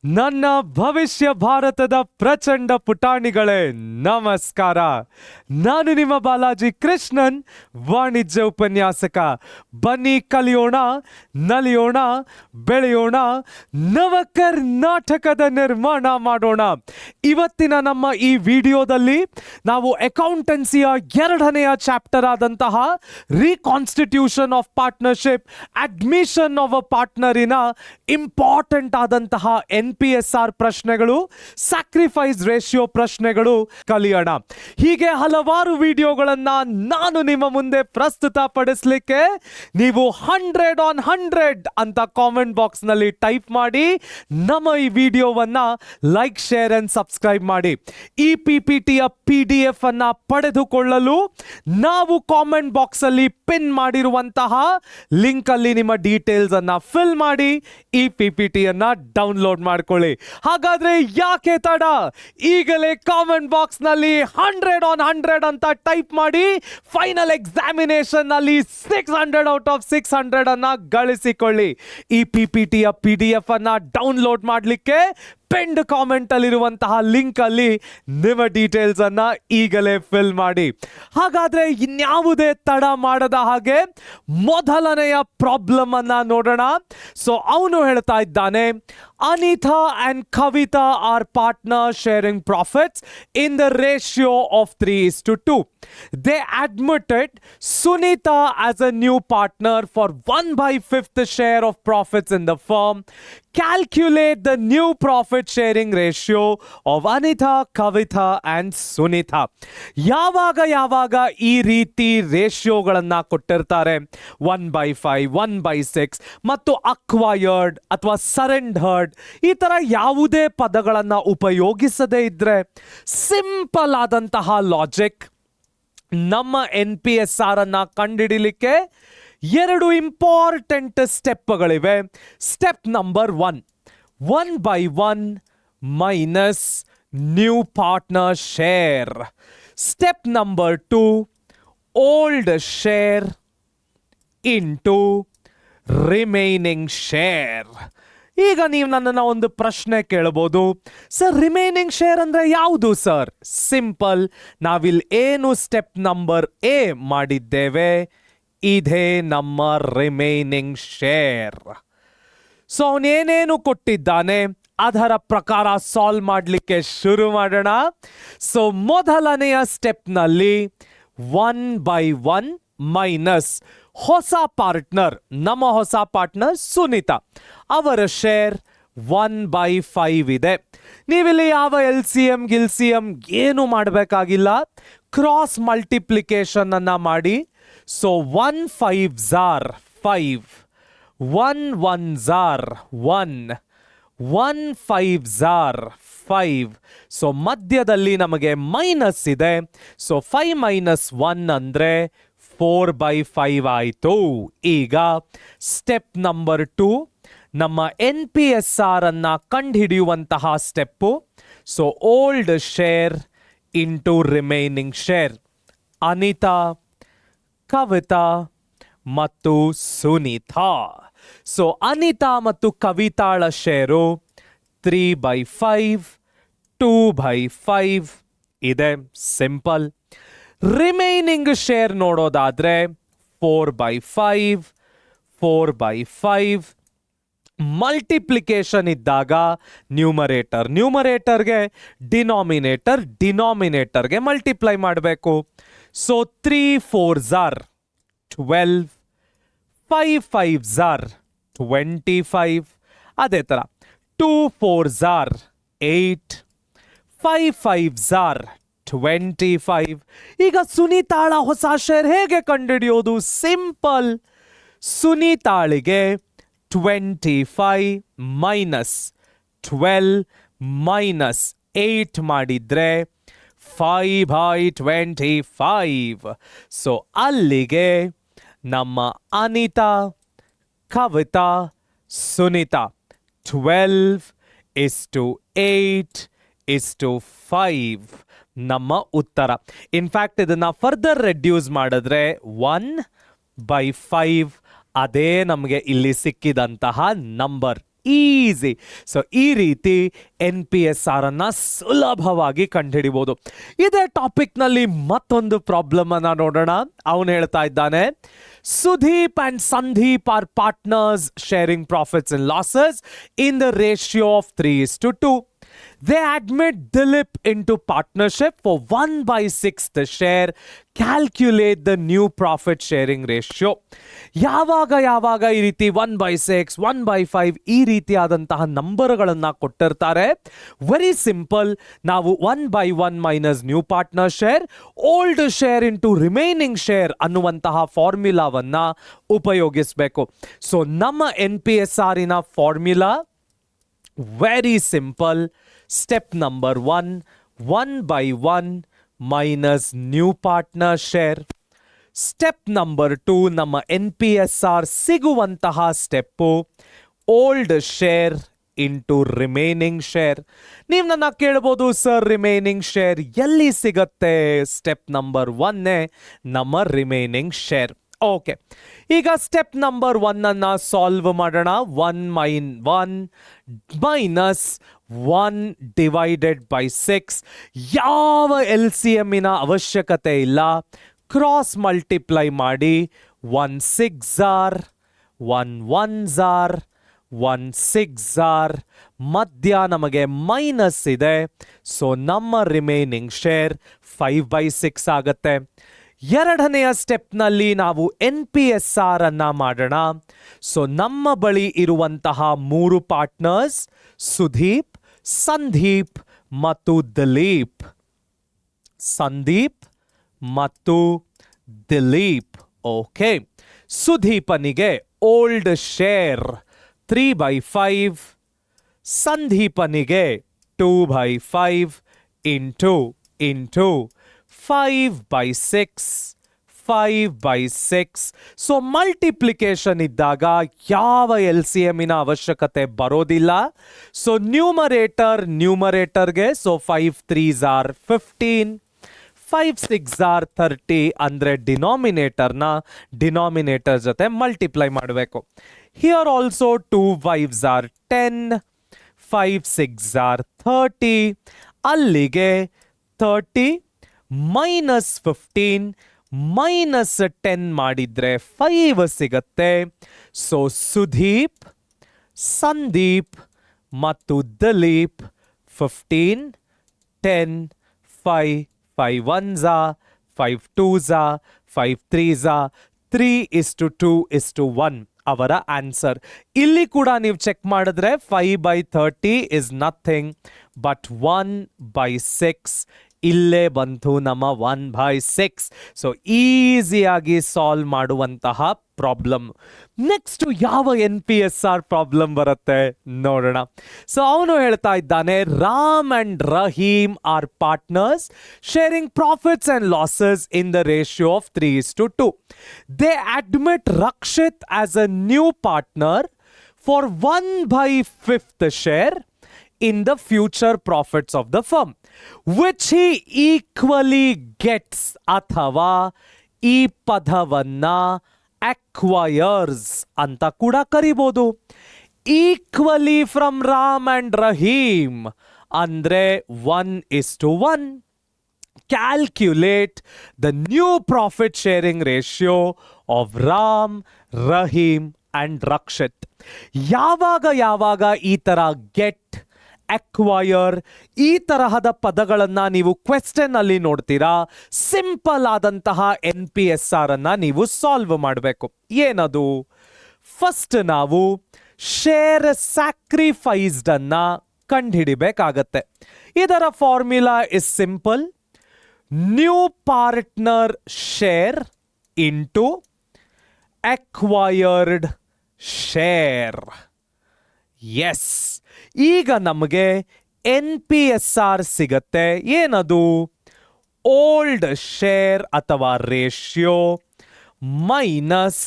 ನನ್ನ ಭವಿಷ್ಯ ಭಾರತದ ಪ್ರಚಂಡ ಪುಟಾಣಿಗಳೇ ನಮಸ್ಕಾರ. ನಾನು ನಿಮ್ಮ ಬಾಲಾಜಿ ಕೃಷ್ಣನ್, ವಾಣಿಜ್ಯ ಉಪನ್ಯಾಸಕ. ಬನ್ನಿ ಕಲಿಯೋಣ, ನಲಿಯೋಣ, ಬೆಳೆಯೋಣ, ನವ ಕರ್ನಾಟಕದ ನಿರ್ಮಾಣ ಮಾಡೋಣ. ಇವತ್ತಿನ ನಮ್ಮ ಈ ವಿಡಿಯೋದಲ್ಲಿ ನಾವು ಅಕೌಂಟೆನ್ಸಿಯ 2ನೇ ಚಾಪ್ಟರ್ ಆದಂತಹ reconstitution of partnership, admission of a ಪಾರ್ಟ್ನರಿನ ಇಂಪಾರ್ಟೆಂಟ್ ಆದಂತಹ NPSR ಪ್ರಶ್ನೆಗಳು, ಸ್ಯಾಕ್ರಿಫೈಸ್ ರೇಷಿಯೋ ಪ್ರಶ್ನೆಗಳು ಕಲಿಯೋಣ. ಹೀಗೆ ಹಲವಾರು ವಿಡಿಯೋಗಳನ್ನ ನಾನು ನಿಮ್ಮ ಮುಂದೆ ಪ್ರಸ್ತುತಪಡಿಸಲಿಕ್ಕೆ ನೀವು 100 on 100 ಅಂತ ಕಾಮೆಂಟ್ ಬಾಕ್ಸ್ ನಲ್ಲಿ ಟೈಪ್ ಮಾಡಿ ನಮ್ಮ ಈ ವಿಡಿಯೋವನ್ನ ಲೈಕ್, ಶೇರ್ ಅಂಡ್ ಸಬ್ಸ್ಕ್ರೈಬ್ ಮಾಡಿ. ಈ PPTಯ PDF ಅನ್ನ ಪಡೆದುಕೊಳ್ಳಲು ನಾವು ಕಾಮೆಂಟ್ ಬಾಕ್ಸ್ ಅಲ್ಲಿ ಪಿನ್ ಮಾಡಿರುವಂತಹ ಲಿಂಕ್ ಅಲ್ಲಿ ನಿಮ್ಮ ಡೀಟೇಲ್ಸ್ ಅನ್ನ ಫಿಲ್ ಮಾಡಿ ಈ PPTಯನ್ನ ಡೌನ್ಲೋಡ್ ಮಾಡ್ಕೊಳ್ಳಿ. ಹಾಗಾದ್ರೆ ಯಾಕೆ ತಡ, ಈಗಲೇ ಕಾಮೆಂಟ್ ಬಾಕ್ಸ್ ನಲ್ಲಿ 100 on 100 ಅಂತ ಟೈಪ್ ಮಾಡಿ ಫೈನಲ್ ಎಕ್ಸಾಮಿನೇಷನ್ ನಲ್ಲಿ 600 ಔಟ್ ಆಫ್ 600 ಅನ್ನ ಗಳಿಸಿಕೊಳ್ಳಿ. ಈ PPTಯ PDF ಅನ್ನ ಡೌನ್ಲೋಡ್ ಮಾಡಲಿಕ್ಕೆ ಪೆಂಡ್ ಕಾಮೆಂಟ್ ಅಲ್ಲಿರುವಂತಹ ಲಿಂಕ್ ಅಲ್ಲಿ ನಿಮ್ಮ ಡೀಟೇಲ್ಸ್ ಅನ್ನ ಈಗಲೇ ಫಿಲ್ ಮಾಡಿ. ಹಾಗಾದ್ರೆ ಇನ್ಯಾವುದೇ ತಡ ಮಾಡದ ಹಾಗೆ ಮೊದಲನೆಯ ಪ್ರಾಬ್ಲಮ್ ಅನ್ನ ನೋಡೋಣ. ಸೊ ಅವನು ಹೇಳ್ತಾ ಇದ್ದಾನೆ, Anita and Kavita are partner sharing profits in the ratio of 3:2. They admitted Sunita as a new partner for 1/5 share of profits in the firm. Calculate the new profit sharing ratio of Anita, Kavita and Sunita. ಯಾವಾಗ ಈ ರೀತಿ ರೇಷಿಯೋಗಳನ್ನ ಕೊಟ್ಟಿರ್ತಾರೆ, 1/5, 1/6 ಮತ್ತು acquired ಅಥವಾ surrendered, ಈ ತರ ಯಾವುದೇ ಪದಗಳನ್ನ ಉಪಯೋಗಿಸದೇ ಇದ್ರೆ ಸಿಂಪಲ್ ಆದಂತಹ ಲಾಜಿಕ್, ನಮ್ಮ NPSR ಅನ್ನ ಕಂಡುಹಿಡಿಯಲಿಕ್ಕೆ 2 ಇಂಪಾರ್ಟೆಂಟ್ ಸ್ಟೆಪ್ಗಳಿವೆ. Step number 1, 1/1 minus new partner share. Step number 2, old share into remaining share. ಈಗ ನೀವು ನನ್ನನ್ನು ಒಂದು ಪ್ರಶ್ನೆ ಕೇಳಬಹುದು, ಸರ್ ರಿಮೈನಿಂಗ್ ಶೇರ್ ಅಂದ್ರೆ ಯಾವುದು ಸರ್? ಸಿಂಪಲ್, ನಾವಿಲ್ಲಿ ಏನು ಸ್ಟೆಪ್ ನಂಬರ್ A ಮಾಡಿದ್ದೇವೆ, ಇದೇ ನಮ್ಮ ರಿಮೈನಿಂಗ್ ಶೇರ್. ಸೊ ಅವನೇನೇನು ಕೊಟ್ಟಿದ್ದಾನೆ ಅದರ ಪ್ರಕಾರ ಸಾಲ್ವ್ ಮಾಡಲಿಕ್ಕೆ ಶುರು ಮಾಡೋಣ. ಸೊ ಮೊದಲನೆಯ ಸ್ಟೆಪ್ನಲ್ಲಿ 1/1 ಮೈನಸ್ ಹೊಸ ಪಾರ್ಟ್ನರ್, ನಮ್ಮ ಹೊಸ ಪಾರ್ಟ್ನರ್ ಸುನೀತಾ, ಅವರ ಶೇರ್ 1/5 ಇದೆ. ನೀವಿಲ್ಲಿ ಯಾವ LCM ಗಿಲ್ಸಿಎಂ ಏನು ಮಾಡಬೇಕಾಗಿಲ್ಲ, ಕ್ರಾಸ್ ಮಲ್ಟಿಪ್ಲಿಕೇಶನ್ ಅನ್ನ ಮಾಡಿ. So 1 5s are 5, 1 1s are 1, 1 5s are 5. So ಮಧ್ಯದಲ್ಲಿ ನಮಗೆ ಮೈನಸ್ ಇದೆ. ಸೊ 5 ಮೈನಸ್ 1 ಅಂದ್ರೆ 4/5 ಆಯಿತು. ಈಗ ಸ್ಟೆಪ್ ನಂಬರ್ 2, ನಮ್ಮ NPSR ಅನ್ನ ಕಂಡುಹಿಡಿಯುವಂತಹ step. So old share into remaining share. Anita, Kavita ಮತ್ತು ಸುನೀತಾ. ಸೊ ಅನಿತಾ ಮತ್ತು ಕವಿತಾಳ ಶೇರು 3/5, 2/5 ಇದೆ. ಸಿಂಪಲ್. ರಿಮೈನಿಂಗ್ ಶೇರ್ ನೋಡೋದಾದ್ರೆ 4/5, 4/5. ಮಲ್ಟಿಪ್ಲಿಕೇಶನ್ ಇದ್ದಾಗ ನ್ಯೂಮರೇಟರ್ಗೆ ಡಿನಾಮಿನೇಟರ್ಗೆ ಮಲ್ಟಿಪ್ಲೈ ಮಾಡಬೇಕು. So 3 4s are 12, 5 5s are 25. ಅದೇ ಥರ 2 4s are 8, 5 5s are 25. ಈಗ ಸುನೀತಾಳ ಹೊಸ ಶೇರ್ ಹೇಗೆ ಕಂಡುಹಿಡಿಯೋದು? ಸಿಂಪಲ್. ಸುನೀತಾಳಿಗೆ 25 ಮೈನಸ್ 12 ಮೈನಸ್ 8 ಮಾಡಿದ್ರೆ 5/25. ಸೊ ಅಲ್ಲಿಗೆ ನಮ್ಮ ಅನಿತಾ, ಕವಿತಾ, ಸುನೀತಾ 12:8:5 ನಮ್ಮ ಉತ್ತರ. ಇನ್ಫ್ಯಾಕ್ಟ್ ಇದನ್ನ ಫರ್ದರ್ ರೆಡ್ಯೂಸ್ ಮಾಡಿದ್ರೆ 1/5 ಅದೇ ನಮಗೆ ಇಲ್ಲಿ ಸಿಕ್ಕಿದಂತಹ ನಂಬರ್. ಈಸಿ. ಸೊ ಈ ರೀತಿ NPSR ಅನ್ನ ಸುಲಭವಾಗಿ ಕಂಡುಹಿಡಿಬಹುದು. ಇದೇ ಟಾಪಿಕ್ನಲ್ಲಿ ಮತ್ತೊಂದು ಪ್ರಾಬ್ಲಮ್ ಅನ್ನ ನೋಡೋಣ. ಅವನು ಹೇಳ್ತಾ ಇದ್ದಾನೆ, Sudeep and Sandeep R partners sharing profits and losses in the ratio of 3:2. They admit Dilip into partnership for 1/6 the share. Calculate the new profit sharing ratio. ಯಾವಾಗ ಈ ರೀತಿ 1/6, 1/5 ಈ ರೀತಿಯಾದಂತಹ ನಂಬರ್ಗಳನ್ನ ಕೊಟ್ಟಿರ್ತಾರೆ, ವೆರಿ ಸಿಂಪಲ್. ನಾವು 1/1 minus new partner share, old share into remaining share ಅನ್ನುವಂತಹ ಫಾರ್ಮ್ಯುಲಾವನ್ನ ಉಪಯೋಗಿಸಬೇಕು. So ನಮ್ಮ NPSR ಇನ formula very simple. Step number 1, 1/1 minus new partner share. Step number 2, ನಮ್ಮ NPSR ಸಿಗುವಂತಹ step old share into remaining share. ನೀವು ನನ್ನ ಕೇಳ್ಬೋದು, ಸರ್ ರಿಮೈನಿಂಗ್ ಶೇರ್ ಎಲ್ಲಿ ಸಿಗತ್ತೆ? ಸ್ಟೆಪ್ ನಂಬರ್ 1 ನಮ್ಮ ರಿಮೈನಿಂಗ್ ಶೇರ್. ಓಕೆ, ಈಗ ಸ್ಟೆಪ್ ನಂಬರ್ 1 ಅನ್ನ ಸಾಲ್ವ್ ಮಾಡೋಣ. 1 ಮೈನಸ್ 1 ಡಿವೈಡೆಡ್ ಬೈ 6. ಯಾವ LCM ಇನ ಅವಶ್ಯಕತೆ ಇಲ್ಲ, ಕ್ರಾಸ್ ಮಲ್ಟಿಪ್ಲೈ ಮಾಡಿ. 1 6 ಆರ್ 1 1s ಆರ್ 1 6 ಆರ್, ಮಧ್ಯ ನಮಗೆ ಮೈನಸ್ ಇದೆ. ಸೊ ನಮ್ಮ ರಿಮೈನಿಂಗ್ ಶೇರ್ 5/6 ಆಗತ್ತೆ. ಎರಡನೆಯ ಸ್ಟೆಪ್ನಲ್ಲಿ ನಾವು NPSR ಅನ್ನ ಮಾಡೋಣ. ಸೊ ನಮ್ಮ ಬಳಿ ಇರುವಂತಹ 3 ಪಾರ್ಟ್ನರ್ಸ್ ಸುದೀಪ್, ಸಂದೀಪ್ ಮತ್ತು ದಿಲೀಪ್. ಸಂದೀಪ್ ಮತ್ತು ದಿಲೀಪ್. ಓಕೆ, ಸುದೀಪನಿಗೆ ಓಲ್ಡ್ ಶೇರ್ 3/5, ಸಂದೀಪನಿಗೆ 2/5 ಇಂಟು 5/6, 5/6. ಸೊ ಮಲ್ಟಿಪ್ಲಿಕೇಶನ್ ಇದ್ದಾಗ ಯಾವ LCM ಇನ ಅವಶ್ಯಕತೆ ಬರೋದಿಲ್ಲ. ಸೊ ನ್ಯೂಮರೇಟರ್ಗೆ ಸೊ 5 3s ಆರ್ 15, 5 6 ಆರ್ 30 ಅಂದರೆ ಡಿನಾಮಿನೇಟರ್ ಜೊತೆ ಮಲ್ಟಿಪ್ಲೈ ಮಾಡಬೇಕು. Here also 2 5s are 10, 5 6 are 30. ಅಲ್ಲಿಗೆ 30 ಮೈನಸ್ 15 ಮೈನಸ್ 10 ಮಾಡಿದ್ರೆ 5 ಸಿಗತ್ತೆ. ಸೊ ಸುದೀಪ್, ಸಂದೀಪ್ ಮತ್ತು ದಿಲೀಪ್ 15 10 5 5 1s 5 2s 5 3s 3:2:1 ಅವರ ಆನ್ಸರ್. ಇಲ್ಲಿ ಕೂಡ ನೀವು ಚೆಕ್ ಮಾಡಿದ್ರೆ 5/30 ಇಸ್ ನಥಿಂಗ್ ಬಟ್ 1/6 ಇಲ್ಲೇ ಬಂತು ನಮ್ಮ 1/6. ಸೊ ಈಸಿಯಾಗಿ ಸಾಲ್ವ್ ಮಾಡುವಂತಹ ಪ್ರಾಬ್ಲಮ್. ನೆಕ್ಸ್ಟ್ ಯಾವ NPSR ಪ್ರಾಬ್ಲಮ್ ಬರುತ್ತೆ ನೋಡೋಣ. ಸೊ ಅವನು ಹೇಳ್ತಾ ಇದ್ದಾನೆ, Ram and Rahim are partners sharing profits and losses in the ratio of 3:2. They admit Rakshit as a new partner for 1/5 share in the future profits of the firm, which he equally gets ಅಥವಾ ಈ ಪದವನ್ನ acquires ಅಂತ ಕೂಡ ಕರಿಬಹುದು. Equally from Ram and Rahim ಅಂದ್ರೆ 1:1. Calculate the new profit sharing ratio of Ram, Rahim and Rakshit. ಯಾವಾಗ ಈ ತರ ಗೆಟ್, ಅಕ್ವೈರ್ ಈ ತರಹದ ಪದಗಳನ್ನ ನೀವು ಕ್ವೆಶ್ಚನ್ ಅಲ್ಲಿ ನೋಡ್ತೀರಾ, ಸಿಂಪಲ್ ಆದಂತಹ NPSR ಅನ್ನ ನೀವು ಸಾಲ್ವ್ ಮಾಡಬೇಕು. ಏನದು? ಫಸ್ಟ್ ನಾವು ಶೇರ್ ಸ್ಯಾಕ್ರಿಫೈಸ್ಡ್ ಅನ್ನ ಕಂಡುಹಿಡಿಬೇಕಾಗತ್ತೆ. ಇದರ formula is simple. New partner share into acquired share. Yes, ಈಗ ನಮಗೆ NPSR ಸಿಗತ್ತೆ. ಏನದು? ಓಲ್ಡ್ ಶೇರ್ ಅಥವಾ ರೇಷಿಯೋ ಮೈನಸ್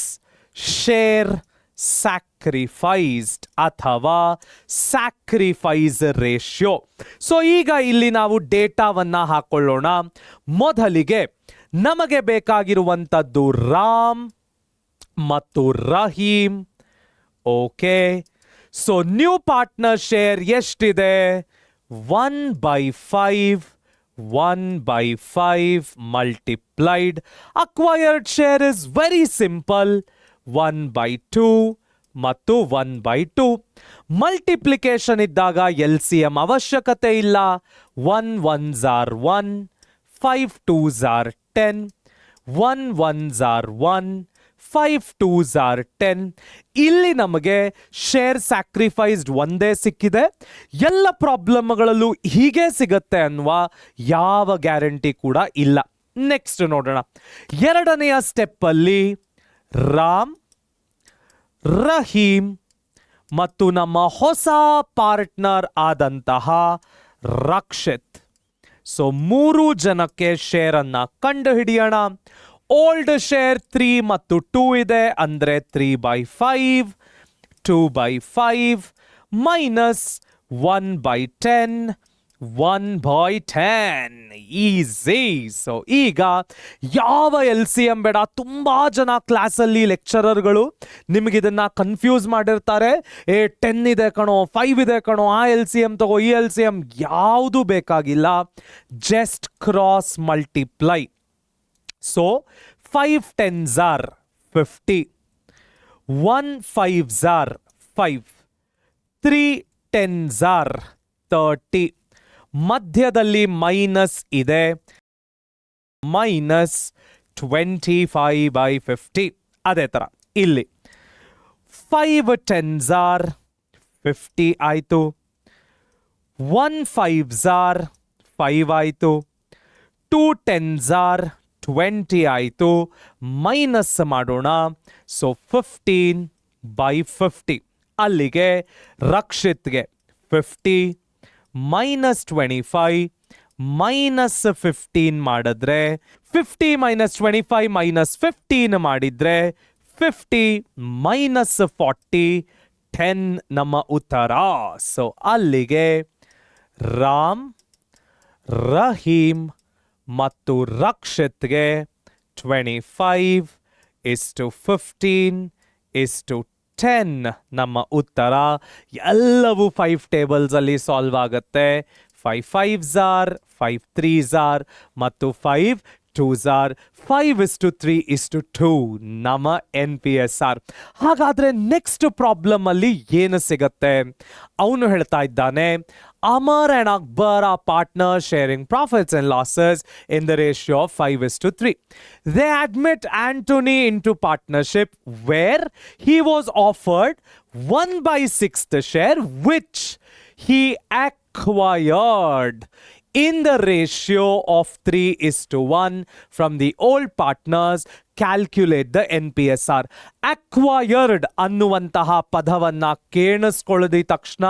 ಶೇರ್ ಸ್ಯಾಕ್ರಿಫೈಸ್ಡ್ ಅಥವಾ ಸ್ಯಾಕ್ರಿಫೈಸ್ ರೇಷಿಯೋ. ಸೊ ಈಗ ಇಲ್ಲಿ ನಾವು ಡೇಟಾವನ್ನ ಹಾಕೊಳ್ಳೋಣ. ಮೊದಲಿಗೆ ನಮಗೆ ಬೇಕಾಗಿರುವಂಥದ್ದು ರಾಮ್ ಮತ್ತು Rahim. Okay, so new partner share ಎಷ್ಟಿದೆ? 1/5 1/5 multiplied. Acquired share is very simple. 1/2 ಮತ್ತು 1/2. ಮಲ್ಟಿಪ್ಲಿಕೇಶನ್ ಇದ್ದಾಗ LCM ಅವಶ್ಯಕತೆ ಇಲ್ಲ. 1 1s are 1, 5 2s are 10, 1 1s are 1, 5 2s are 10. ಇಲ್ಲಿ ನಮಗೆ ಶೇರ್ ಸ್ಯಾಕ್ರಿಫೈಸ್ಡ್ ಒಂದೇ ಸಿಕ್ಕಿದೆ. ಎಲ್ಲ ಪ್ರಾಬ್ಲಮ್ಗಳಲ್ಲೂ ಹೀಗೆ ಸಿಗತ್ತೆ ಅನ್ನುವ ಯಾವ ಗ್ಯಾರಂಟಿ ಕೂಡ ಇಲ್ಲ. ನೆಕ್ಸ್ಟ್ ನೋಡೋಣ. ಎರಡನೆಯ ಸ್ಟೆಪ್ ಅಲ್ಲಿ ರಾಮ್, ರಹೀಮ್ ಮತ್ತು ನಮ್ಮ ಹೊಸ ಪಾರ್ಟ್ನರ್ ಆದಂತಹ ರಕ್ಷಿತ್. ಸೊ 3 ಜನಕ್ಕೆ ಶೇರ್ ಅನ್ನ ಕಂಡು ಹಿಡಿಯೋಣ. ಓಲ್ಡ್ ಶೇರ್ 3 ಮತ್ತು 2 ಇದೆ, ಅಂದ್ರೆ 3/5, 2/5 ಮೈನಸ್ 1/10, 1/10 ಈಸಿ. ಸೊ ಈಗ ಯಾವ LCM ಬೇಡ. ತುಂಬಾ ಜನ ಕ್ಲಾಸಲ್ಲಿ ಲೆಕ್ಚರರ್ಗಳು ನಿಮಗಿದನ್ನ ಕನ್ಫ್ಯೂಸ್ ಮಾಡಿರ್ತಾರೆ. 10 ಇದೆ ಕಣೋ, 5 ಇದೆ ಕಣೋ, ಆ LCM ತಗೋ, ಈ LCM ಯಾವುದು ಬೇಕಾಗಿಲ್ಲ. Just cross multiply. So 5 10s are 50, 1 5s are 5, 3 10s are 30. ಮಧ್ಯದಲ್ಲಿ ಮೈನಸ್ ಇದೆ, ಮೈನಸ್ 25/50. ಅದೇ ಥರ ಇಲ್ಲಿ 5 10s are 50 ಆಯಿತು, 1 5s are 5 ಆಯಿತು, 2 10s are 20 ಆಯಿತು. ಮೈನಸ್ ಮಾಡೋಣ. ಸೊ 15/50. ಅಲ್ಲಿಗೆ ರಕ್ಷಿತ್ಗೆ 50 ಮೈನಸ್ 25 ಮೈನಸ್ 15 ಮಾಡಿದ್ರೆ 50 ಮೈನಸ್ 25 ಮೈನಸ್ 15 ಮಾಡಿದ್ರೆ 50 ಮೈನಸ್ 40 10 ನಮ್ಮ ಉತ್ತರ. ಸೊ ಅಲ್ಲಿಗೆ ರಾಮ್, ರಹೀಮ್ ಮತ್ತು ರಕ್ಷಿತ್ಗೆ 25:15:10 ನಮ್ಮ ಉತ್ತರ. ಎಲ್ಲವೂ 5 ಟೇಬಲ್ಸ್ ಅಲ್ಲಿ ಸಾಲ್ವ್ ಆಗುತ್ತೆ. 5 5s are, 5 3s are ಮತ್ತು 5 2s are. 5:3:2 ನಮ್ಮ NPSR. ಹಾಗಾದ್ರೆ ನೆಕ್ಸ್ಟ್ ಪ್ರಾಬ್ಲಮ್ ಅಲ್ಲಿ ಏನು ಸಿಗತ್ತೆ? ಅವನು ಹೇಳ್ತಾ ಇದ್ದಾನೆ, Amar and Akbar are partners sharing profits and losses in the ratio of 5:3. They admit Anthony into partnership where he was offered 1/6 share which he acquired in the ratio of 3:1 from the old partners. Calculate the NPSR. Acquired ಅನ್ನುವಂತಹ ಪದವನ್ನ ಕೇಳಿಸ್ಕೊಳ್ಳದ ತಕ್ಷಣ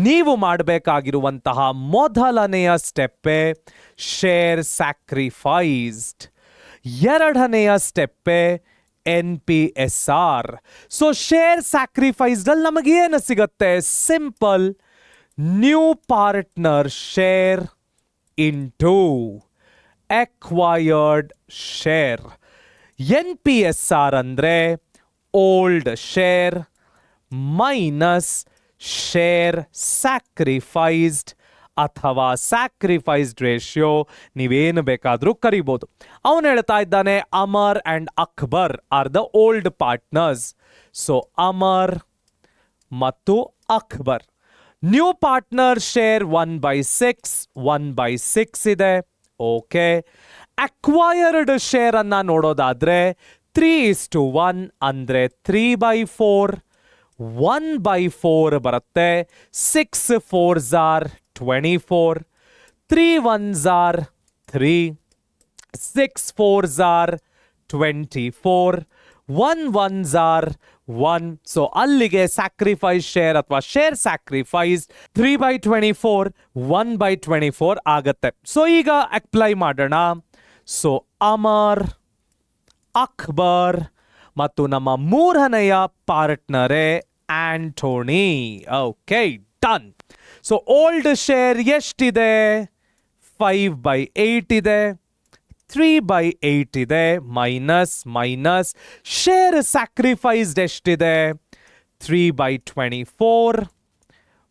ನೀವು ಮಾಡಬೇಕಾಗಿರುವಂತಹ ಮೊದಲನೆಯ ಸ್ಟೆಪ್ಪೇ share sacrificed. ಎರಡನೆಯ ಸ್ಟೆಪ್ಪೇ NPSR. So share sacrificed ಅಲ್ಲಿ ನಮಗೆ ಏನು ಸಿಗುತ್ತೆ? Simple, new partner share into acquired share. NPSR ಅಂದ್ರೆ old share minus share sacrificed ಅಥವಾ ಸ್ಯಾಕ್ರಿಫೈಸ್ಡ್ ರೇಷಿಯೋ, ನೀವೇನು ಬೇಕಾದರೂ ಕರಿಬೋದು. ಅವನು ಹೇಳ್ತಾ ಇದ್ದಾನೆ Amar and Akbar are the old partners. So Amar ಮತ್ತು ಅಕ್ಬರ್. ನ್ಯೂ ಪಾರ್ಟ್ನರ್ ಶೇರ್ 1/6, 1/6 ಇದೆ. ಓಕೆ. ಅಕ್ವೈರ್ಡ್ ಶೇರ್ ಅನ್ನ ನೋಡೋದಾದ್ರೆ 3:1 ಅಂದ್ರೆ 3/4, 1/4 ಬರುತ್ತೆ. 6 4s are 24, 3 1s are 3, 6 4s are 24, 1 1s are 1. So ಅಲ್ಲಿಗೆ ಸ್ಯಾಕ್ರಿಫೈಸ್ ಶೇರ್ ಅಥವಾ ಶೇರ್ ಸ್ಯಾಕ್ರಿಫೈಸ್ 3/24, 1/24 ಆಗತ್ತೆ. ಸೊ ಈಗ ಅಪ್ಲೈ ಮಾಡೋಣ. ಸೊ ಅಮರ್, ಅಕ್ಬರ್ ಮತ್ತು ನಮ್ಮ ಮೂರನೆಯ ಪಾರ್ಟ್ನರೇ Antony. Okay, done. So old share ಎಷ್ಟಿದೆ? 5/8 ಇದೆ, 3/8 ಇದೆ, ಮೈನಸ್ ಮೈನಸ್. ಶೇರ್ ಸ್ಯಾಕ್ರಿಫೈಸ್ಡ್ ಎಷ್ಟಿದೆ? 3/24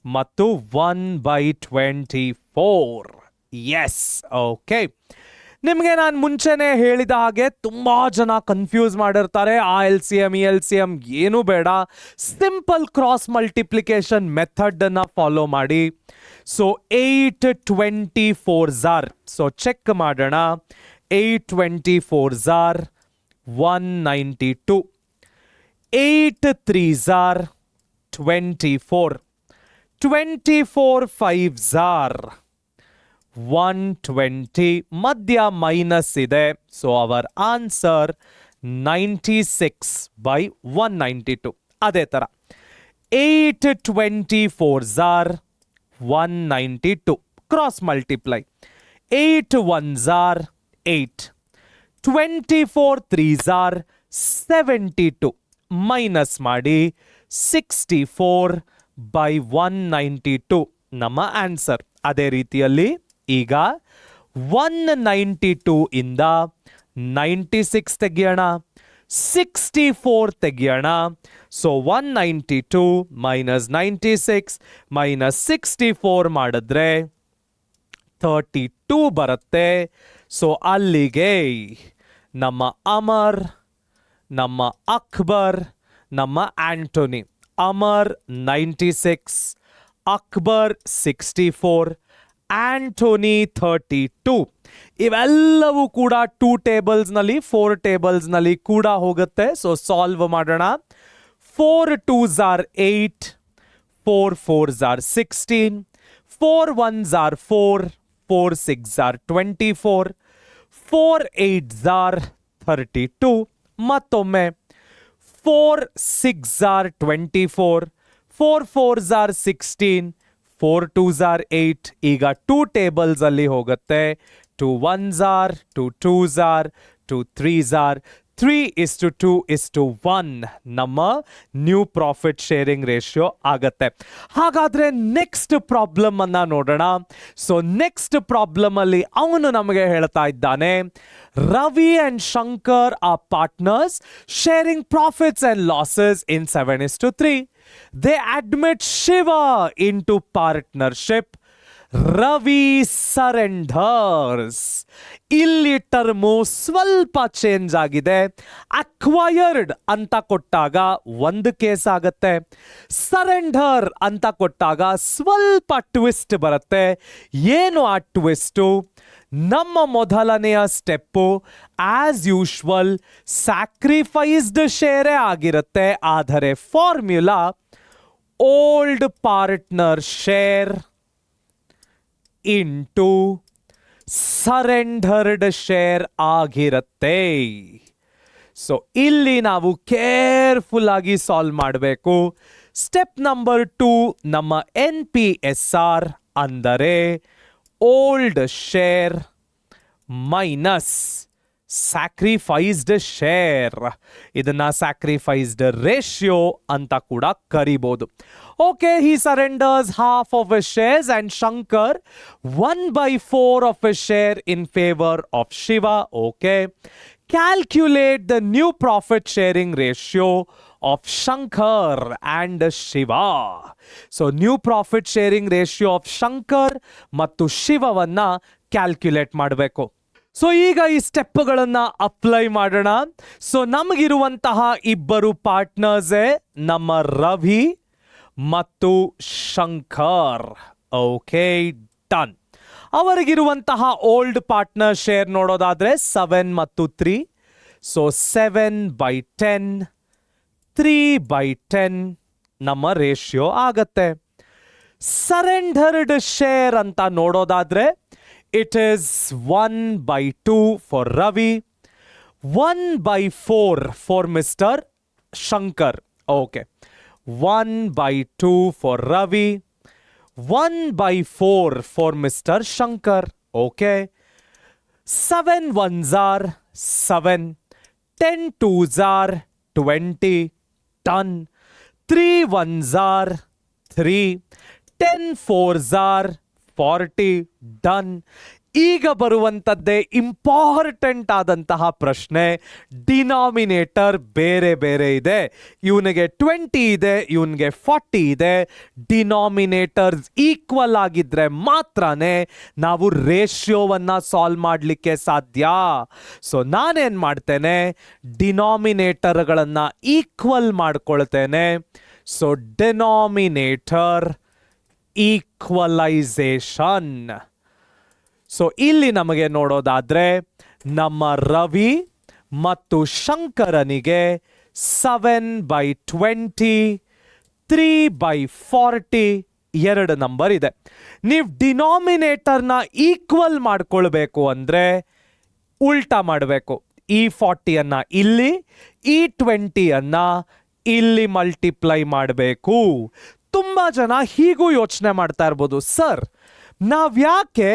ಮತ್ತು 1/24. Yes, okay. ನಿಮಗೆ ನಾನು ಮುಂಚೆನೆ ಹೇಳಿದ ಹಾಗೆ ತುಂಬ ಜನ ಕನ್ಫ್ಯೂಸ್ ಮಾಡಿರ್ತಾರೆ. ಆ LCM ಈ LCM ಏನೂ ಬೇಡ, ಸಿಂಪಲ್ ಕ್ರಾಸ್ ಮಲ್ಟಿಪ್ಲಿಕೇಶನ್ ಮೆಥಡನ್ನು ಫಾಲೋ ಮಾಡಿ. So 8/24s are, so check ಮಾಡೋಣ. 8/24s are 192, 8/3s R 24, 24/5s R 120, ಮಧ್ಯ ಮೈನಸ್ ಇದೆ. So our answer 96/192. ಅದೇ ಥರ 8/24s are 192, cross multiply. 8/1s are 8, 24/3s are 72, minus ಮಾಡಿ 64/192 ನಮ್ಮ ಆನ್ಸರ್. ಅದೇ ರೀತಿಯಲ್ಲಿ ಈಗ 192 ಇಂದ 96 ತೆಗಿಯೋಣ, 64 ತೆಗಿಯೋಣ. ಸೊ 192 ಮೈನಸ್ 96 ಮೈನಸ್ 64 ಮಾಡಿದ್ರೆ 32 ಬರುತ್ತೆ. ಸೊ ಅಲ್ಲಿಗೆ ನಮ್ಮ ಅಮರ್, ನಮ್ಮ ಅಕ್ಬರ್, ನಮ್ಮ ಆಂಟೋನಿ. ಅಮರ್ 96, ಅಕ್ಬರ್ 64, ಆಂಟೋನಿ 32. ಇವೆಲ್ಲವೂ ಕೂಡ 2 ಟೇಬಲ್ಸ್ನಲ್ಲಿ 4 ಟೇಬಲ್ಸ್ನಲ್ಲಿ ಕೂಡ ಹೋಗುತ್ತೆ. ಸೊ ಸಾಲ್ವ್ ಮಾಡೋಣ. 4 2s are 8, 4 4s are 16, 4 1s are 4, 4 6s are 24, 4 8s are 32. ಮತ್ತೊಮ್ಮೆ 4 6s are 24, 4 4s are 16, 4 2s are 8. ಈಗ 2 ಟೇಬಲ್ಸ್ ಅಲ್ಲಿ ಹೋಗುತ್ತೆ. 2 1s R, 2 2s R, 2 3s R, 3:2:1 ನಮ್ಮ ನ್ಯೂ ಪ್ರಾಫಿಟ್ ಶೇರಿಂಗ್ ರೇಷಿಯೋ ಆಗತ್ತೆ. ಹಾಗಾದ್ರೆ ನೆಕ್ಸ್ಟ್ ಪ್ರಾಬ್ಲಮ್ ಅನ್ನ ನೋಡೋಣ. ಸೊ ನೆಕ್ಸ್ಟ್ ಪ್ರಾಬ್ಲಮ್ ಅಲ್ಲಿ ಅವನು ನಮಗೆ ಹೇಳ್ತಾ ಇದ್ದಾನೆ, Ravi and Shankar are partners sharing profits and losses in 7:3. They admit Shiva into partnership. Ravi surrenders. ಇಲ್ಲಿ ಟರ್ಮು ಸ್ವಲ್ಪ ಚೇಂಜ್ ಆಗಿದೆ. ಅಕ್ವೈರ್ಡ್ ಅಂತ ಕೊಟ್ಟಾಗ ಒಂದು ಕೇಸ್ ಆಗತ್ತೆ, ಸರೆಂಡರ್ ಅಂತ ಕೊಟ್ಟಾಗ ಸ್ವಲ್ಪ ಟ್ವಿಸ್ಟ್ ಬರುತ್ತೆ. ಏನು ಆ ಟ್ವಿಸ್ಟು? ನಮ್ಮ ಮೊದಲನೆಯ ಸ್ಟೆಪ್ಪು ಆಸ್ ಯೂಶ್ವಲ್ ಸ್ಯಾಕ್ರಿಫೈಸ್ಡ್ ಶೇರೇ ಆಗಿರುತ್ತೆ. ಆದರೆ formula old partner share into surrendered share ಆಗಿರುತ್ತೆ. ಸೊ ಇಲ್ಲಿ ನಾವು ಕೇರ್ಫುಲ್ ಆಗಿ ಸಾಲ್ವ್ ಮಾಡಬೇಕು. ಸ್ಟೆಪ್ ನಂಬರ್ 2 ನಮ್ಮ NPSR ಅಂದರೆ old share minus sacrificed share. ಇದನ್ನ ಸ್ಯಾಕ್ರಿಫೈಸ್ಡ್ ರೇಷಿಯೋ ಅಂತ ಕೂಡ ಕರಿಬಹುದು. Okay, he surrenders half of his shares and Shankar 1/4 of his share in favor of Shiva. Okay, calculate the new profit sharing ratio of Shankar and Shiva. So new profit sharing ratio of Shankar ಮತ್ತು ಶಿವವನ್ನ calculate ಮಾಡಬೇಕು. So ಈಗ ಈ ಸ್ಟೆಪ್ಗಳನ್ನ apply ಮಾಡೋಣ. So ನಮಗಿರುವಂತಹ ಇಬ್ಬರು ಪಾರ್ಟ್ನರ್ಸೇ ನಮ್ಮ ರವಿ ಮತ್ತು Shankar. Okay, done. ಅವರಿಗಿರುವಂತಹ old partner share ನೋಡೋದಾದ್ರೆ 7 ಮತ್ತು 3. ಸೊ 7/10, 3/10 ನಮ್ಮ ರೇಷಿಯೋ ಆಗತ್ತೆ. ಸರೆಂಡರ್ಡ್ ಶೇರ್ ಅಂತ ನೋಡೋದಾದ್ರೆ it is 1/2 for Ravi, 1/4 for Mr. Shankar. Okay, 1/2 for Ravi, 1/4 for Mr. Shankar. Okay, 7 1s are 7, 10 2s are 20. Done. 3 1s are 3, 10 4s are 40. Done. ಈಗ ಬರುವಂಥದ್ದೇ important ಆದಂತಹ ಪ್ರಶ್ನೆ. Denominator ಬೇರೆ ಬೇರೆ ಇದೆ. ಇವನಿಗೆ 20 ಇದೆ, ಇವನಿಗೆ 40 ಇದೆ. ಡಿನಾಮಿನೇಟರ್ಸ್ ಈಕ್ವಲ್ ಆಗಿದ್ರೆ ಮಾತ್ರನೇ ನಾವು ರೇಷಿಯೋವನ್ನ ಸಾಲ್ವ್ ಮಾಡಲಿಕ್ಕೆ ಸಾಧ್ಯ. ಸೊ ನಾನೇನ್ ಮಾಡ್ತೇನೆ, ಡಿನಾಮಿನೇಟರ್ಗಳನ್ನ ಈಕ್ವಲ್ ಮಾಡ್ಕೊಳ್ತೇನೆ. So denominator equalisation. ಸೊ ಇಲ್ಲಿ ನಮಗೆ ನೋಡೋದಾದ್ರೆ ನಮ್ಮ ರವಿ ಮತ್ತು ಶಂಕರನಿಗೆ 7/20, 3/40 ಎರಡು ನಂಬರ್ ಇದೆ. ನೀವು ಡಿನಾಮಿನೇಟರ್ನ ಈಕ್ವಲ್ ಮಾಡ್ಕೊಳ್ಬೇಕು ಅಂದ್ರೆ ಉಲ್ಟಾ ಮಾಡಬೇಕು. ಈ 40 ಇಲ್ಲಿ, ಈ 20 ಇಲ್ಲಿ ಮಲ್ಟಿಪ್ಲೈ ಮಾಡಬೇಕು. ತುಂಬಾ ಜನ ಹೀಗೂ ಯೋಚನೆ ಮಾಡ್ತಾ ಇರ್ಬೋದು, ಸರ್ ನಾವ್ಯಾಕೆ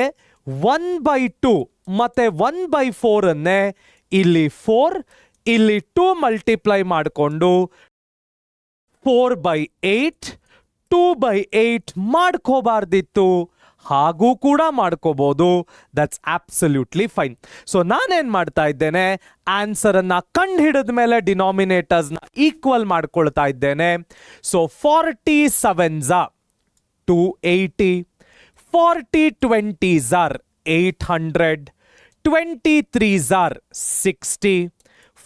1/2 ಮತ್ತೆ 1/4 ಇಲ್ಲಿ 4 ಇಲ್ಲಿ 2 ಮಲ್ಟಿಪ್ಲೈ ಮಾಡಿಕೊಂಡು 4/8 2/8 ಮಾಡ್ಕೋಬಾರ್ದಿತ್ತು? ಹಾಗೂ ಕೂಡ ಮಾಡ್ಕೋಬಹುದು. That's absolutely fine. ಸೊ ನಾನೇನ್ ಮಾಡ್ತಾ ಇದ್ದೇನೆ, ಆನ್ಸರ್ ಅನ್ನ ಕಂಡು ಹಿಡಿದ ಮೇಲೆ ಡಿನಾಮಿನೇಟರ್ಸ್ ನ ಈಕ್ವಲ್ ಮಾಡ್ಕೊಳ್ತಾ ಇದ್ದೇನೆ. So 40 7s are 280, 40 20s are 800, 23s are 60,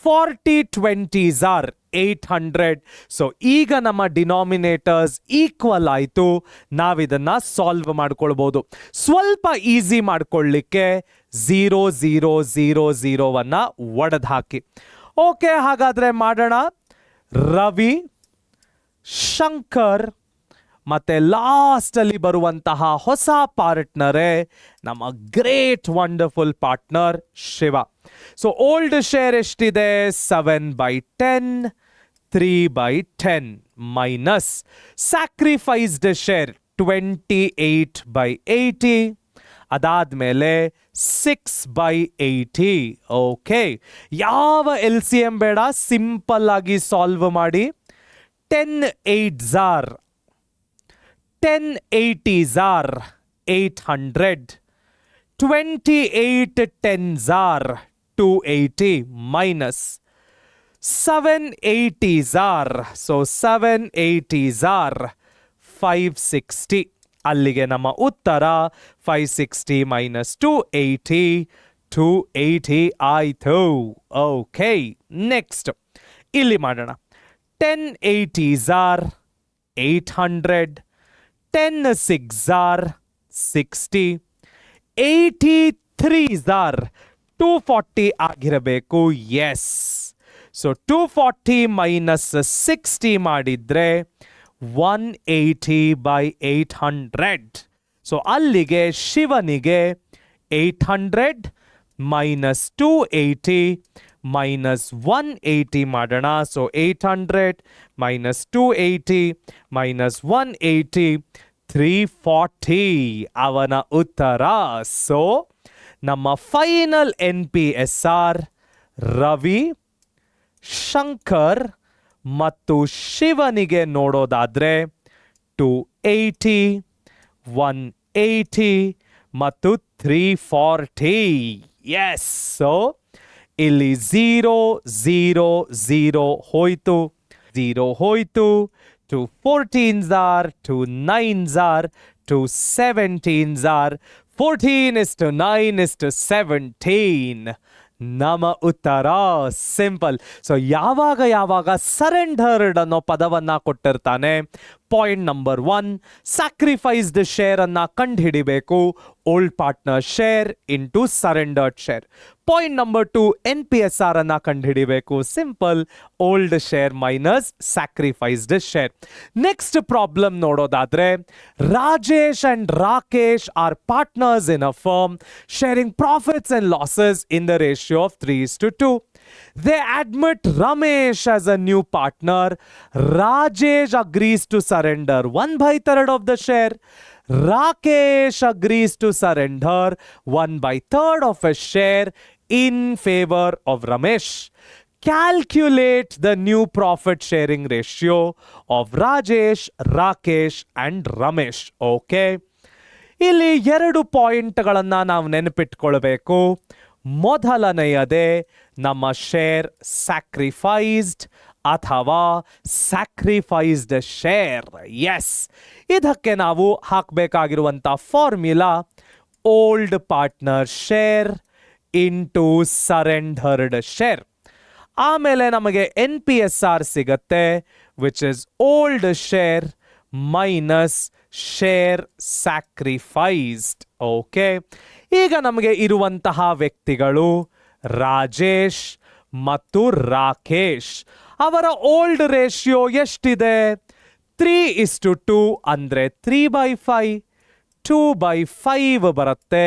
40 20s are 800. So ಈಗ ನಮ್ಮ ಡಿನಾಮಿನೇಟರ್ಸ್ ಈಕ್ವಲ್ ಆಯಿತು. ನಾವಿದನ್ನ ಸಾಲ್ವ್ ಮಾಡ್ಕೊಳ್ಬಹುದು. ಸ್ವಲ್ಪ ಈಸಿ ಮಾಡ್ಕೊಳ್ಳಿಕ್ಕೆ 0 0 0 0 ಒಡೆದು ಹಾಕಿ. ಓಕೆ, ಹಾಗಾದ್ರೆ ಮಾಡೋಣ. ರವಿ, ಶಂಕರ್ ಮತ್ತೆ ಲಾಸ್ಟ್ ಅಲ್ಲಿ ಬರುವಂತಹ ಹೊಸ ಪಾರ್ಟ್ನರೇ ನಮ್ಮ great wonderful partner Shiva. So old share ಎಷ್ಟಿದೆ? 7/10, 3/10 ಮೈನಸ್ ಸ್ಯಾಕ್ರಿಫೈಸ್ಡ್ ಶೇರ್ 28/80, ಅದಾದ್ಮೇಲೆ 6/80. ಓಕೆ, ಯಾವ LCM ಬೇಡ, ಸಿಂಪಲ್ ಆಗಿ ಸಾಲ್ವ್ ಮಾಡಿ. 10 8s are 10 80s are 800, 28 10s are 280 minus 7 80s are, so 7 80s are 560. ಅಲ್ಲಿಗೆ ನಮ್ಮ ಉತ್ತರ 560 minus 280 280 ಆಯ್ತು. ಓಕೆ, ನೆಕ್ಸ್ಟ್ ಇಲ್ಲಿ ಮಾಡೋಣ. 10 80s are 800, 10 6s are 60, 83s are 240 ಆಗಿರಬೇಕು. ಎಸ್, ಸೊ 240 ಮೈನಸ್ 60 ಮಾಡಿದ್ರೆ 180/800. ಸೊ ಅಲ್ಲಿಗೆ ಶಿವನಿಗೆ 800 ಮೈನಸ್ 280 ಮೈನಸ್ 180 ಮಾಡೋಣ. ಸೊ 800 ಮೈನಸ್ 280 ಮೈನಸ್ 180 340 ಅವನ ಉತ್ತರ. ಸೊ ನಮ್ಮ ಫೈನಲ್ NPSR ರವಿ, ಶಂಕರ್ ಮತ್ತು ಶಿವನಿಗೆ ನೋಡೋದಾದ್ರೆ 280, 180 ಮತ್ತು 340. ಎಸ್, ಸೊ ಇಲ್ಲಿ 0 0 0 ಹೋಯ್ತು, 0 ಹೋಯ್ತು. 2 14s are, 2 9s are, 2 17s are, 14:9:17 ನಮ್ಮ ಉತ್ತರ. ಸಿಂಪಲ್. ಸೊ ಯಾವಾಗ ಸರೆಂಡರ್ಡ್ ಅನ್ನೋ ಪದವನ್ನ ಕೊಟ್ಟಿರ್ತಾನೆ, ಪಾಯಿಂಟ್ ನಂಬರ್ 1 ಸ್ಯಾಕ್ರಿಫೈಸ್ಡ್ ಶೇರ್ ಅನ್ನ ಕಂಡು ಹಿಡಿಬೇಕು. Old partner share into surrendered share. Point number 2 NPSR ಅನ್ನ ಕಂಡು ಹಿಡಿಬೇಕು. Simple, old share minus sacrificed share. Next problem ನೋಡೋದಾದ್ರೆ, Rajesh and Rakesh are partners in a firm sharing profits and losses in the ratio of 3:2. They admit Ramesh as a new partner. Rajesh agrees to surrender 1/3 of the share. Rakesh agrees to surrender 1/3 of a share in favor of Ramesh. Calculate the new profit sharing ratio of Rajesh, Rakesh and Ramesh. Okay. ಇಲ್ಲಿ 2 ಪಾಯಿಂಟ್ಗಳನ್ನು ನಾವು ನೆನಪಿಟ್ಕೊಳ್ಬೇಕು. ಮೊದಲನೆಯದೇ ನಮ್ಮ share sacrificed ಅಥವಾ sacrificed share. Yes, ಇದಕ್ಕೆ ನಾವು ಹಾಕಬೇಕಾಗಿರುವಂಥ formula old partner share into surrendered share. ಆಮೇಲೆ ನಮಗೆ NPSR ಸಿಗತ್ತೆ, which is old share minus share sacrificed. Okay, ಈಗ ನಮಗೆ ಇರುವಂತಹ ವ್ಯಕ್ತಿಗಳು ರಾಜೇಶ್ ಮತ್ತು ರಾಕೇಶ್. ಅವರ ಓಲ್ಡ್ ರೇಷಿಯೋ ಎಷ್ಟಿದೆ? 3:2 ಅಂದರೆ 3/5, 2/5 ಬರುತ್ತೆ.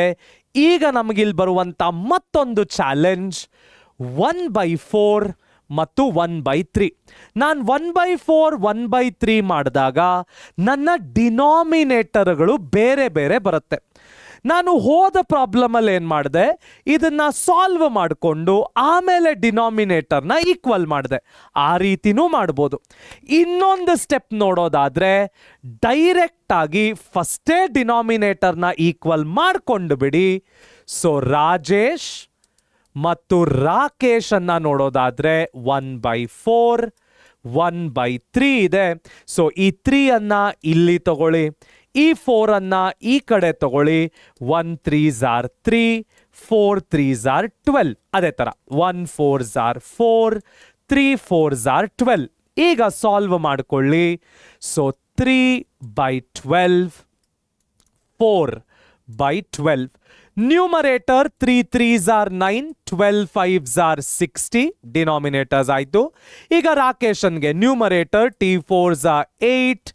ಈಗ ನಮಗಿಲ್ಲಿ ಬರುವಂಥ ಮತ್ತೊಂದು ಚಾಲೆಂಜ್ 1/4 ಮತ್ತು 1/3. ನಾನು 1/4 1/3 ಮಾಡಿದಾಗ ನನ್ನ ಡಿನಾಮಿನೇಟರ್ಗಳು ಬೇರೆ ಬೇರೆ ಬರುತ್ತೆ. ನಾನು ಹೋದ ಪ್ರಾಬ್ಲಮಲ್ಲಿ ಏನು ಮಾಡಿದೆ, ಇದನ್ನು ಸಾಲ್ವ್ ಮಾಡಿಕೊಂಡು ಆಮೇಲೆ ಡಿನಾಮಿನೇಟರ್ನ ಈಕ್ವಲ್ ಮಾಡಿದೆ. ಆ ರೀತಿನೂ ಮಾಡ್ಬೋದು. ಇನ್ನೊಂದು ಸ್ಟೆಪ್ ನೋಡೋದಾದರೆ ಡೈರೆಕ್ಟಾಗಿ ಫಸ್ಟೇ ಡಿನಾಮಿನೇಟರ್ನ ಈಕ್ವಲ್ ಮಾಡಿಕೊಂಡು ಬಿಡಿ. ಸೊ ರಾಜೇಶ್ ಮತ್ತು ರಾಕೇಶ್ ಅನ್ನ ನೋಡೋದಾದ್ರೆ 1/4 1/3 ಇದೆ. ಸೊ ಈ 3 ಅನ್ನ ಇಲ್ಲಿ ತಗೊಳ್ಳಿ, ಈ 4 ಅನ್ನ ಈ ಕಡೆ ತಗೊಳ್ಳಿ. 1 3s are 3, 4 3s are 12. ಅದೇ ತರ 1 4s are 4, 3 4s are 12. ಈಗ ಸಾಲ್ವ್ ಮಾಡ್ಕೊಳ್ಳಿ. So 3/12, 4/12. Numerator 3 3s are 9, 12 5s are 60. Denominators ಆಯಿತು. ಈಗ ರಾಕೇಶನ್ಗೆ numerator T4s are 8,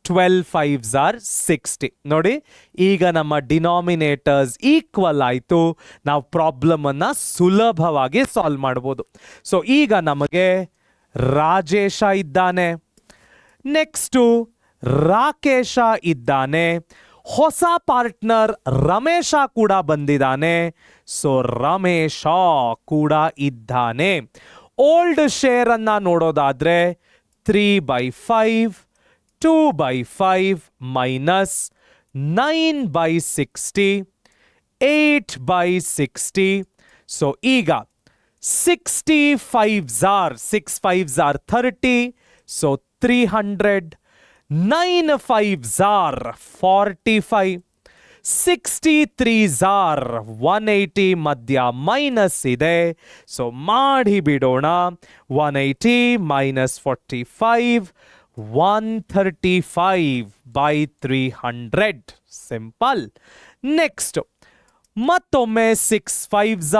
12 5s are 60. ನೋಡಿ, ಈಗ ನಮ್ಮ ಡಿನಾಮಿನೇಟರ್ಸ್ ಈಕ್ವಲ್ ಆಯಿತು. ನಾವು ಪ್ರಾಬ್ಲಮನ್ನು ಸುಲಭವಾಗಿ ಸಾಲ್ವ್ ಮಾಡ್ಬೋದು. ಸೊ ಈಗ ನಮಗೆ ರಾಜೇಶ ಇದ್ದಾನೆ, ನೆಕ್ಸ್ಟು ರಾಕೇಶ ಇದ್ದಾನೆ, ಹೊಸ ಪಾರ್ಟ್ನರ್ ರಮೇಶ ಕೂಡ ಬಂದಿದ್ದಾನೆ. ಸೊ ರಮೇಶ ಕೂಡ ಇದ್ದಾನೆ. ಓಲ್ಡ್ ಶೇರ್ ಅನ್ನ ನೋಡೋದಾದ್ರೆ 3/5, 2/5 ಮೈನಸ್ 9/60, 8/60. ಸೊ ಈಗ 65s are 6 5s are 30. So 300. 9 5s are 45, 63s are 180. ಮಧ್ಯ ಮೈನಸ್ ಇದೆ. ಸೊ ಮಾಡಿ ಬಿಡೋಣ. 180 ಮೈನಸ್ 45, 135/300. ಸಿಂಪಲ್. ನೆಕ್ಸ್ಟ್ ಮತ್ತೊಮ್ಮೆ 6 5s,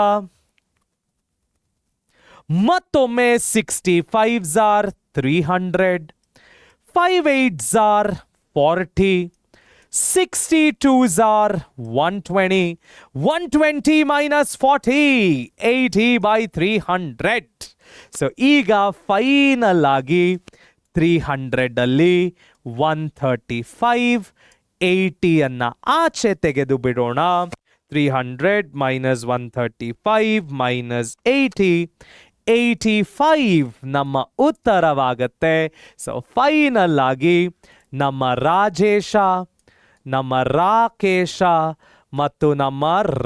ಮತ್ತೊಮ್ಮೆ 65s are 300, 5 8s are 40, 62s are 120, 120 minus 40, 80/300. So ಈಗ ಫೈನಲ್ ಆಗಿ 300 ಅಲ್ಲಿ 135, 80 ಅನ್ನ ಆಚೆ ತೆಗೆದು ಬಿಡೋಣ. 300 minus 135 minus 80, 85 ನಮ್ಮ ಉತ್ತರವಾಗತ್ತೆ. ಸೊ ಫೈನಲ್ ಆಗಿ ನಮ್ಮ ರಾಜೇಶ, ನಮ್ಮ ರಾಕೇಶ ಮತ್ತು ನಮ್ಮ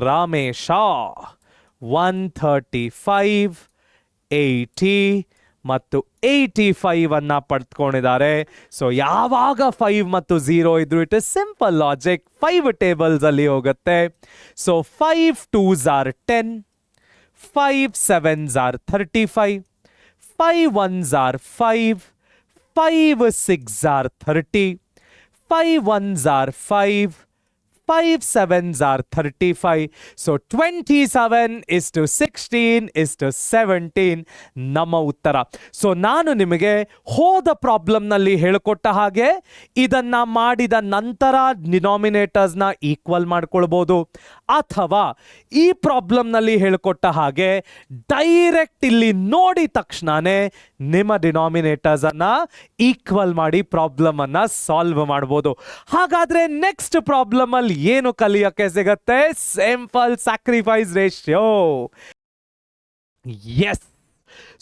ರಮೇಶ 135, 80 ಮತ್ತು 85 ಅನ್ನ ಪಡೆದುಕೊಂಡಿದ್ದಾರೆ. ಸೊ ಯಾವಾಗ 5 ಮತ್ತು 0 ಇದ್ರು it is simple logic, 5 tables ಅಲ್ಲಿ ಹೋಗುತ್ತೆ. So 5 2s are 10, 5 7s are 35, 5 1s are 5, 5 6s are 30, 5 1s are 5, 5 7s are 35. So 27:16:17 ನಮ್ಮ ಉತ್ತರ. ಸೊ ನಾನು ನಿಮಗೆ ಹೋದ ಪ್ರಾಬ್ಲಮ್ನಲ್ಲಿ ಹೇಳಿಕೊಟ್ಟ ಹಾಗೆ ಇದನ್ನ ಮಾಡಿದ ನಂತರ ಡಿನಾಮಿನೇಟರ್ಸ್ನ ಈಕ್ವಲ್ ಮಾಡ್ಕೊಳ್ಬೋದು, ಅಥವಾ ಈ ಪ್ರಾಬ್ಲಮ್ನಲ್ಲಿ ಹೇಳಿಕೊಟ್ಟ ಹಾಗೆ ಡೈರೆಕ್ಟ್ ಇಲ್ಲಿ ನೋಡಿದ ತಕ್ಷಣನೇ ನಿಮ್ಮ ಡಿನಾಮಿನೇಟರ್ಸ್ ಅನ್ನ ಈಕ್ವಲ್ ಮಾಡಿ ಪ್ರಾಬ್ಲಮ್ ಅನ್ನ ಸಾಲ್ವ್ ಮಾಡ್ಬೋದು. ಹಾಗಾದ್ರೆ ನೆಕ್ಸ್ಟ್ ಪ್ರಾಬ್ಲಮ್ ಅಲ್ಲಿ ಏನು ಕಲಿಯಕ್ಕೆ ಸಿಗತ್ತೆ? Simple sacrifice ratio. Yes,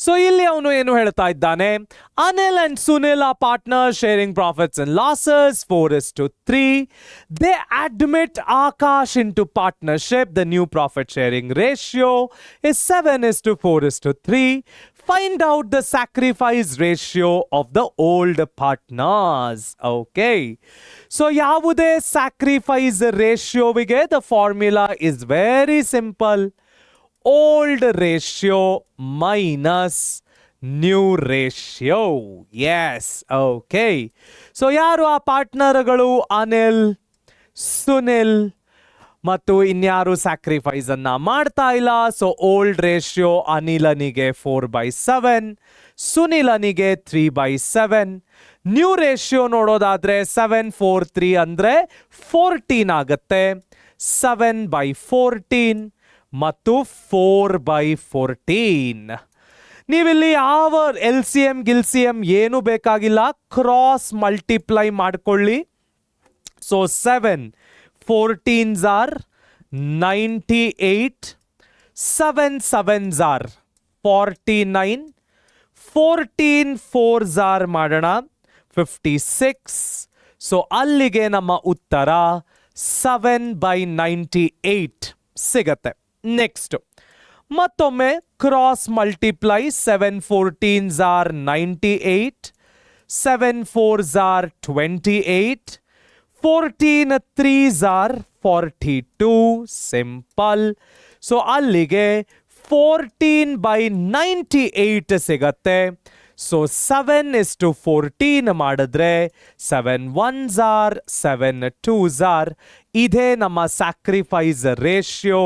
so ಇಲ್ಲಿ ಅವನು ಏನು ಹೇಳ್ತಾ ಇದ್ದಾನೆ, Anil and Sunil are partner sharing profits and losses 4:3. They admit Akash into partnership. The new profit sharing ratio is 7:4:3. Find out the sacrifice ratio of the old partners. Okay. So ಯಾವುದೇ sacrifice ratioವಿಗೆ the formula is very simple. Old ratio minus new ratio. Yes. Okay. So ಯಾರು ಆ ಪಾರ್ಟ್ನರ್ಗಳು? ಅನಿಲ್, ಸುನಿಲ್ ಮತ್ತು ಇನ್ಯಾರು sacrifice ಅನ್ನ ಮಾಡ್ತಾ ಇಲ್ಲ. So old ratio ಅನಿಲನಿಗೆ 4/7, ಸುನಿಲನಿಗೆ 3/7. ನ್ಯೂ ರೇಷಿಯೋ ನೋಡೋದಾದ್ರೆ 7/4/3 ಅಂದ್ರೆ 14 ಆಗತ್ತೆ. 7/14 ಮತ್ತು 4/14. ನೀವಿಲ್ಲಿ ಯಾವ LCM ಗಿಲ್ಸಿಎಂ ಏನು ಬೇಕಾಗಿಲ್ಲ, ಕ್ರಾಸ್ ಮಲ್ಟಿಪ್ಲೈ ಮಾಡ್ಕೊಳ್ಳಿ. So 7/14s are 98, 7/7s are 49, 14/4s are ಮಾಡೋಣ 56. ಸೊ ಅಲ್ಲಿಗೆ ನಮ್ಮ ಉತ್ತರ 7/98 ಸಿಗತ್ತೆ. ನೆಕ್ಸ್ಟ್ ಮತ್ತೊಮ್ಮೆ cross multiply. 7/14s are 98, 7/4s are 28, 14/3s are 42. Simple. So ಅಲ್ಲಿಗೆ 14/98 ಸಿಗತ್ತೆ. ಸೊ 7:14 ಮಾಡಿದ್ರೆ 7/1s are 7/2s are. ಇದೇ ನಮ್ಮ ಸ್ಯಾಕ್ರಿಫೈಸ್ ರೇಷಿಯೋ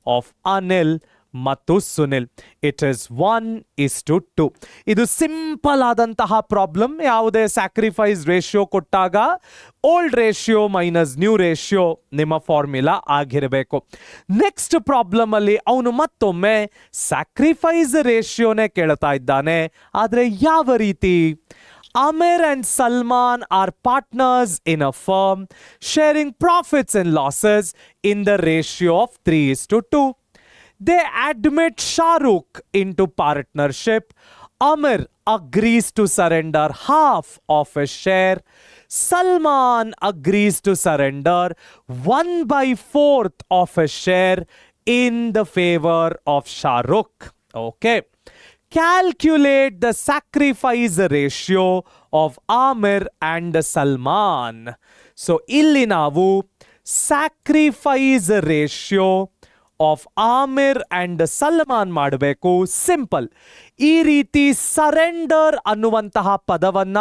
ಆಫ್ ಅನಿಲ್ ಮತ್ತು ಸುನಿಲ್. It is 1:2. ಇದು ಸಿಂಪಲ್ ಆದಂತಹ ಪ್ರಾಬ್ಲಮ್. ಯಾವುದೇ ಸ್ಯಾಕ್ರಿಫೈಸ್ ರೇಷಿಯೋ ಕೊಟ್ಟಾಗ old ratio minus new ratio ನಿಮ್ಮ ಫಾರ್ಮುಲಾ ಆಗಿರಬೇಕು. ನೆಕ್ಸ್ಟ್ ಪ್ರಾಬ್ಲಮ್ ಅಲ್ಲಿ ಅವನು ಮತ್ತೊಮ್ಮೆ ಸ್ಯಾಕ್ರಿಫೈಸ್ ರೇಷಿಯೋನೇ ಕೇಳ್ತಾ ಇದ್ದಾನೆ. ಆದರೆ ಯಾವ ರೀತಿ? Amir and Salman are partners in a firm sharing profits and losses in the ratio of 3:2. They admit Shahrukh into partnership. Amir agrees to surrender half of his share. Salman agrees to surrender 1/4 of his share in the favor of Shahrukh. Okay. Calculate the sacrifice ratio of Amir and Salman. So ಇಲ್ಲಿ ನಾವು sacrifice ratio of Aamir and Salman ಮಾಡಬೇಕು. Simple. ಈ ರೀತಿ surrender ಅನ್ನುವಂತಹ ಪದವನ್ನ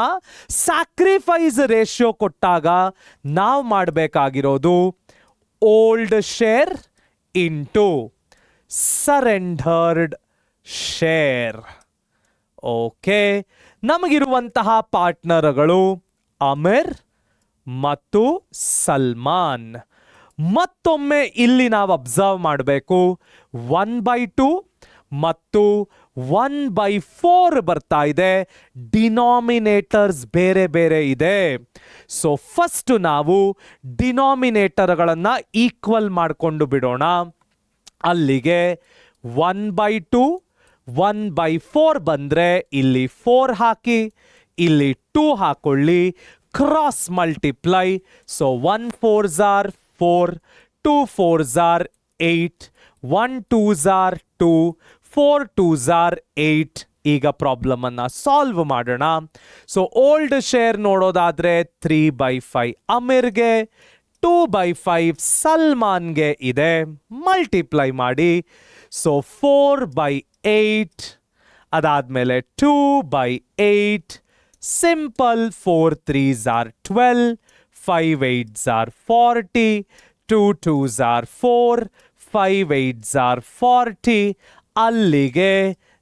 sacrifice ratio ಕೊಟ್ಟಾಗ ನಾವು ಮಾಡಬೇಕಾಗಿರೋದು old share into surrendered share. Okay. ನಮಗಿರುವಂತಹ ಪಾರ್ಟ್ನರ್ಗಳು ಅಮಿರ್ ಮತ್ತು ಸಲ್ಮಾನ್. ಮತ್ತೊಮ್ಮೆ ಇಲ್ಲಿ ನಾವು ಅಬ್ಸರ್ವ್ ಮಾಡಬೇಕು 1/2 ಮತ್ತು 1/4 ಬರ್ತಾ ಇದೆ. ಡಿನಾಮಿನೇಟರ್ಸ್ ಬೇರೆ ಬೇರೆ ಇದೆ. ಸೊ ಫಸ್ಟ್ ನಾವು ಡಿನಾಮಿನೇಟರ್ಗಳನ್ನು ಈಕ್ವಲ್ ಮಾಡಿಕೊಂಡು ಬಿಡೋಣ. ಅಲ್ಲಿಗೆ 1/2 1/4 ಬಂದರೆ ಇಲ್ಲಿ 4 ಹಾಕಿ, ಇಲ್ಲಿ 2 ಹಾಕೊಳ್ಳಿ. Cross multiply. So 1/4s are 4, 2/4s are 8, 1/2s are 2, 4/2s are 8. ಈಗ ಪ್ರಾಬ್ಲಮ್ ಅನ್ನ ಸಾಲ್ವ್ ಮಾಡೋಣ. ಸೊ ಓಲ್ಡ್ ಶೇರ್ ನೋಡೋದಾದ್ರೆ 3/5 ಅಮೀರ್ಗೆ, 2/5 ಸಲ್ಮಾನ್ಗೆ ಇದೆ. ಮಲ್ಟಿಪ್ಲೈ ಮಾಡಿ. ಸೊ 4/8 ಅದಾದ್ಮೇಲೆ 2/8. Simple. 4/3s are 12, 5/8s are 40, 2/2s are 4, 5/8s are 40. ಅಲ್ಲಿಗೆ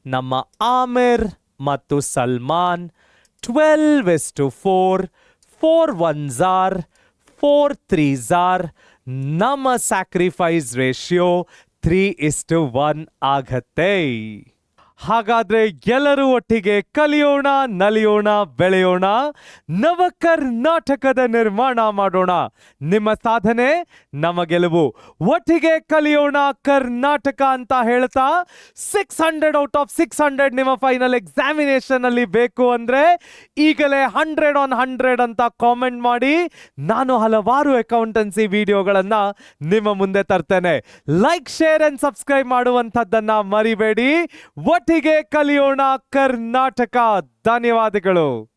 ನಮ್ಮ ಆಮಿರ್ ಮತ್ತು Salman 12:4, 4/1s are 4/3s are. ನಮ್ಮ ಸ್ಯಾಕ್ರಿಫೈಸ್ ರೇಷಿಯೋ 3:1 ಆಗತ್ತೆ. ಹಾಗಾದ್ರೆ ಎಲ್ಲರೂ ಒಟ್ಟಿಗೆ ಕಲಿಯೋಣ, ನಲಿಯೋಣ, ಬೆಳೆಯೋಣ, ನವ ಕರ್ನಾಟಕದ ನಿರ್ಮಾಣ ಮಾಡೋಣ. ನಿಮ್ಮ ಸಾಧನೆ ನಮ್ಮ ಗೆಲುವು. ಒಟ್ಟಿಗೆ ಕಲಿಯೋಣ ಕರ್ನಾಟಕ ಅಂತ ಹೇಳ್ತಾ 600 ಔಟ್ ಆಫ್ 600 ನಿಮ್ಮ ಫೈನಲ್ ಎಕ್ಸಾಮಿನೇಷನ್ ಅಲ್ಲಿ ಬೇಕು ಅಂದ್ರೆ ಈಗಲೇ 100 on 100 ಅಂತ ಕಾಮೆಂಟ್ ಮಾಡಿ. ನಾನು ಹಲವಾರು ಅಕೌಂಟೆನ್ಸಿ ವಿಡಿಯೋಗಳನ್ನ ನಿಮ್ಮ ಮುಂದೆ ತರ್ತೇನೆ. ಲೈಕ್, ಶೇರ್ ಅಂಡ್ ಸಬ್ಸ್ಕ್ರೈಬ್ ಮಾಡುವಂಥದ್ದನ್ನ ಮರಿಬೇಡಿ. ಒಟ್ಟಿಗೆ ಕಲಿಯೋಣ ಕರ್ನಾಟಕ. ಧನ್ಯವಾದಗಳು.